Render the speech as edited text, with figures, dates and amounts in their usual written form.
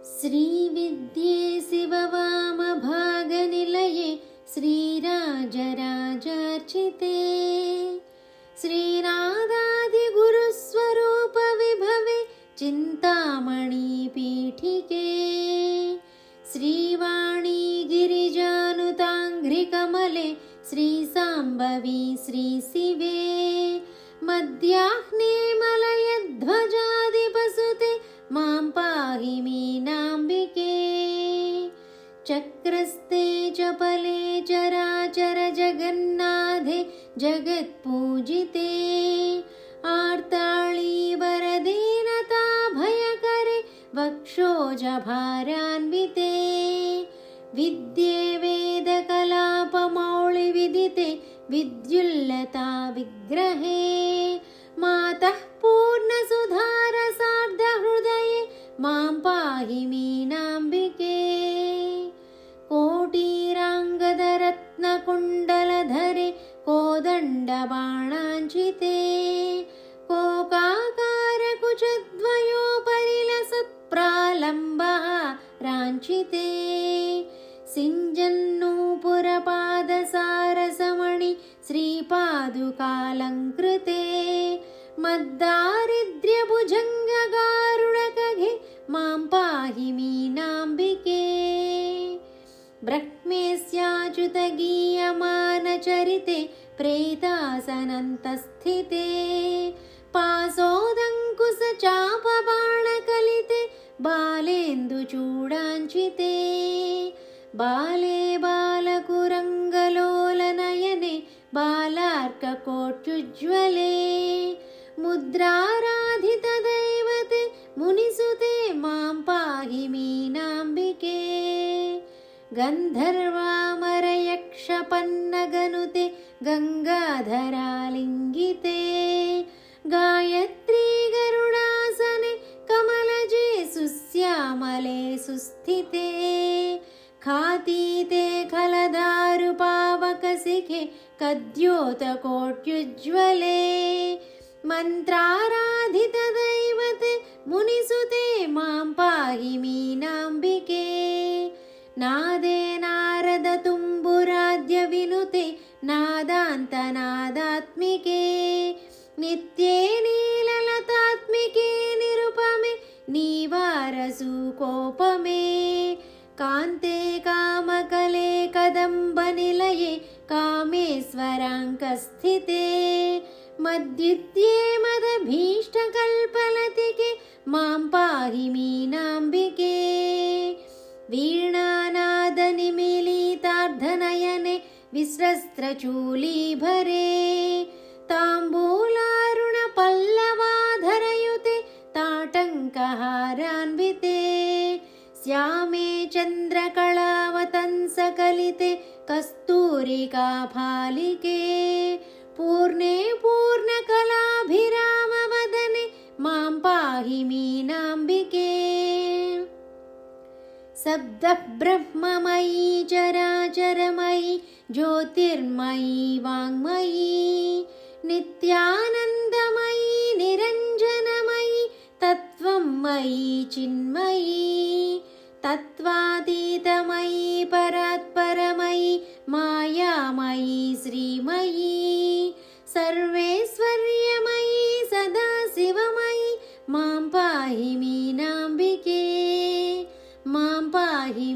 श्रीविद्ये शिववामभागनिलये श्रीराजराजार्चिते श्रीनादादिगुरुस्वरूपविभवे चिन्तामणिपीठिके श्रीवाणी गिरिजानुताङ्घ्रिकमले श्रीसाम्बवी श्रीशिवे मध्याह्ने मलयध्वजादिपसुते मां पाहि मीनाम्बिके चक्रस्ते चपले चराचर जगन्नाथे जगत्पूजिते आर्ताळी वरदे नता भयकरे वक्षोजभारान्विते विद्ये वेदकलापमौलिविदिते विद्युल्लता विग्रहे मातः पूर्णसुधारसार्धहृदये मां पाहि मीनाम्बिके कोटीराङ्गदरत्नकुण्डलधरे कोदण्डबाणाञ्चिते कोकाकारकुचद्वयोपरिलसत्प्रालम्बः राञ्चिते सिञ्जन्नूपुरपादसारसमणि श्रीपादुकालङ्कृते मद्दारिद्र्यभुजङ्गगारुडकघे मां पाहि मीनाम्बिके ब्रह्मेस्याच्युतगीयमानचरिते प्रेतासनन्तस्थिते पाशोदङ्कुशचापबाणकलिते बालेन्दुचूडाञ्चिते बाले बालकुरङ्गलोलनयने बालार्ककोट्युज्ज्वले मुद्राराधितदैवते मुनिसुते मां पाहि मीनाम्बिके गन्धर्वामरयक्षपन्नगनुते गङ्गाधरालिङ्गिते गायत्री गरुडासने कमलजे सुश्यामले सुस्थिते खातीते खलदारुपावकशिखे कद्योतकोट्युज्ज्वले मन्त्राराधितदैवते मुनिसुते मां पाहि मीनाम्बिके नादे नारदतुम्बुराद्यविनुते नादान्तनादात्मिके नित्ये नीललतात्मिके निरुपमे नीवारसूकोपमे कान्ते कामकले कदम्बनिलये कामेश्वराङ्कस्थिते मद्युत्ये मदभीष्टकल्पलतिके मां पाहि मीनाम्बिके वीणानादनिमीलितार्धनयने विस्रस्त्रचूलीभरे ताम्बूलारुणपल्लवाधरयुते ताटङ्कहारान्विते श्यामे चन्द्रकलावतंसकलिते कस्तूरिकाफालिके पूर्णे पूर्णकलाभिरामवदने मां पाहि मीनाम्बिके शब्दब्रह्ममयी चराचरमयी ज्योतिर्मयी वाङ्मयी नित्यानन्दमयी निरञ्जनमयी तत्त्वमयी चिन्मयी तत्त्वातीतमयी परात्परमयी मायामयी श्रीमयी सर्वेश्वर्यमयी सदाशिवमयी मां पाहि मीनाम्बिके मां पाहि